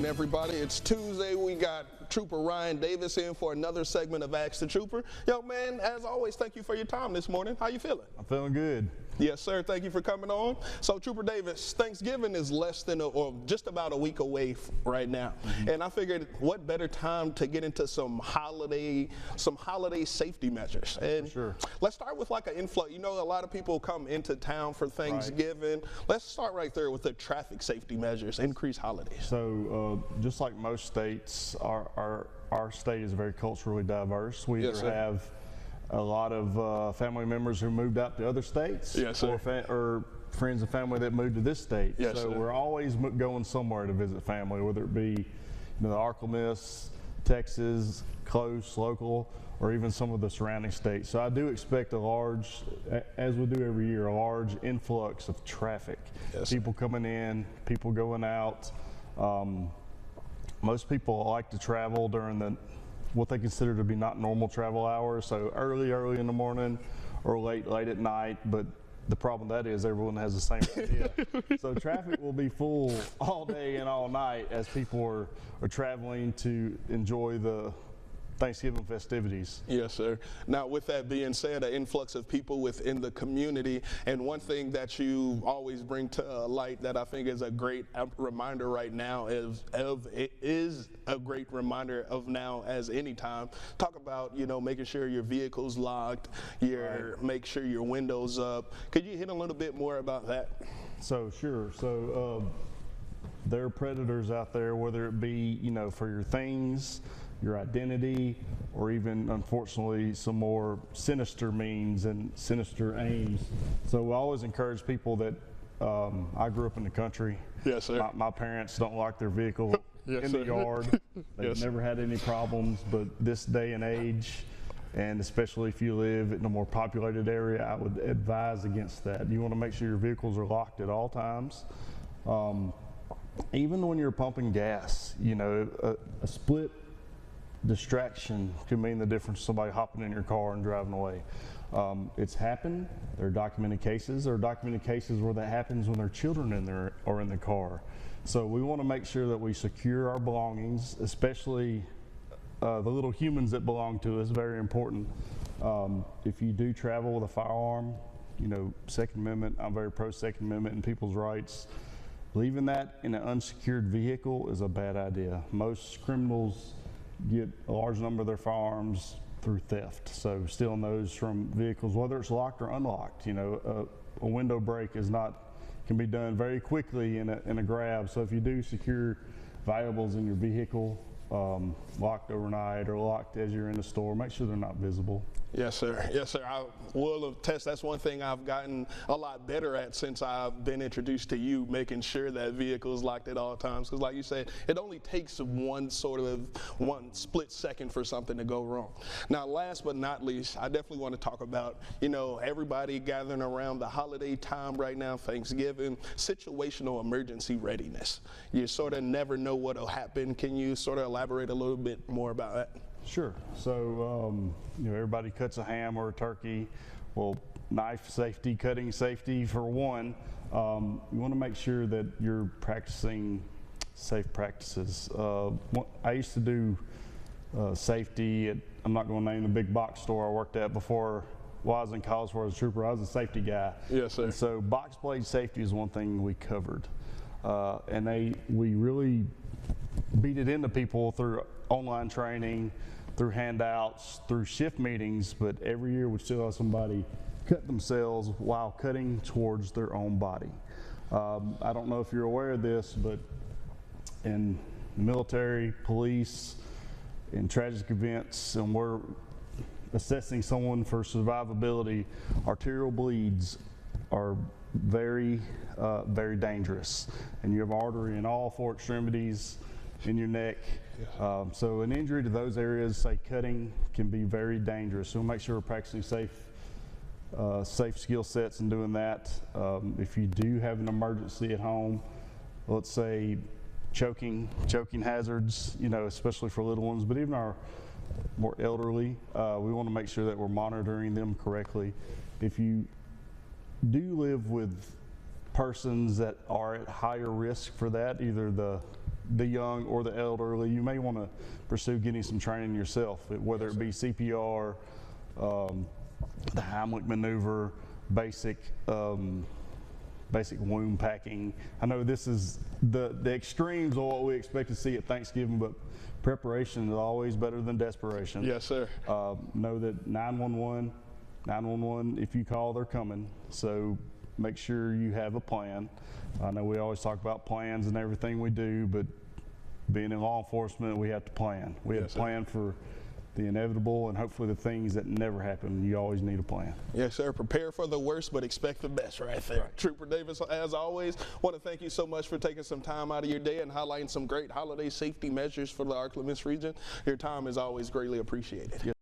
everybody. It's Tuesday. We got Trooper Ryan Davis in for another segment of Ask the Trooper. Yo, man, as always, thank you for your time this morning. How you feeling? I'm feeling good. Yes, sir. Thank you for coming on. So, Trooper Davis, Thanksgiving is less than or just about a week away right now. And I figured what better time to get into some holiday safety measures. And sure. Let's start with like an influx. You know, a lot of people come into town for Thanksgiving. Right. Let's start right there with the traffic safety measures, increased holidays. So, just like most states, our state is very culturally diverse. We either have a lot of family members who moved out to other states, or friends and family that moved to this state. So we're always going somewhere to visit family, whether it be the Arkansas, Texas, close, local, or even some of the surrounding states. So I do expect a large, as we do every year, a large influx of traffic. People coming in, people going out. Most people like to travel during what they consider to be not normal travel hours, so early in the morning or late at night, but the problem with that is everyone has the same idea. So traffic will be full all day and all night as people are traveling to enjoy the Thanksgiving festivities. Yes, sir. Now, with that being said, an influx of people within the community, and one thing that you always bring to light that I think is a great reminder right now is a great reminder of now as any time. Talk about, making sure your vehicle's locked, make sure your windows up. Could you hit a little bit more about that? So sure. So there are predators out there, whether it be for your things, your identity, or even, unfortunately, some more sinister means and sinister aims. So we always encourage people that, I grew up in the country. Yes, sir. My parents don't lock their vehicle in the yard. They've never had any problems, but this day and age, and especially if you live in a more populated area, I would advise against that. You want to make sure your vehicles are locked at all times. Even when you're pumping gas, a split distraction can mean the difference to somebody hopping in your car and driving away. It's happened. There are documented cases. There are documented cases where that happens when their children are in the car. So we want to make sure that we secure our belongings, especially the little humans that belong to us. Very important. If you do travel with a firearm, Second Amendment, I'm very pro Second Amendment and people's rights. Leaving that in an unsecured vehicle is a bad idea. Most criminals get a large number of their firearms through theft. So stealing those from vehicles, whether it's locked or unlocked, a window break can be done very quickly in a grab. So if you do secure valuables in your vehicle, locked overnight or locked as you're in the store, make sure they're not visible. Yes, sir. Yes, sir. I will attest. That's one thing I've gotten a lot better at since I've been introduced to you, making sure that vehicle is locked at all times. Because like you said, it only takes one split second for something to go wrong. Now, last but not least, I definitely want to talk about, everybody gathering around the holiday time right now, Thanksgiving, situational emergency readiness. You sort of never know what will happen. Can you sort of elaborate a little bit more about that? Sure. So, everybody cuts a ham or a turkey. Well, knife safety, cutting safety for one. You want to make sure that you're practicing safe practices. I used to do safety at, I'm not going to name the big box store I worked at before. While I was in college, where I was a trooper, I was a safety guy. Yes, sir. And so box blade safety is one thing we covered. We really beat it into people through online training, through handouts, through shift meetings, but every year we still have somebody cut themselves while cutting towards their own body. I don't know if you're aware of this, but in the military, police, in tragic events, and we're assessing someone for survivability, arterial bleeds are very, very dangerous. And you have artery in all four extremities, in your neck. So an injury to those areas, say cutting, can be very dangerous. So make sure we're practicing safe skill sets and doing that. If you do have an emergency at home, let's say choking hazards, especially for little ones, but even our more elderly, we want to make sure that we're monitoring them correctly. If you do live with persons that are at higher risk for that, either the the young or the elderly, you may want to pursue getting some training yourself, whether it be CPR, the Heimlich maneuver, basic wound packing. I know this is the extremes of what we expect to see at Thanksgiving, but preparation is always better than desperation. Yes, sir. Know that 911, if you call, they're coming. So make sure you have a plan. I know we always talk about plans and everything we do, but being in law enforcement, we have to plan. We have to plan for the inevitable and hopefully the things that never happen. You always need a plan. Yes, sir. Prepare for the worst, but expect the best right there. Right. Trooper Davis, as always, want to thank you so much for taking some time out of your day and highlighting some great holiday safety measures for the Ark La Mist region. Your time is always greatly appreciated. Yes.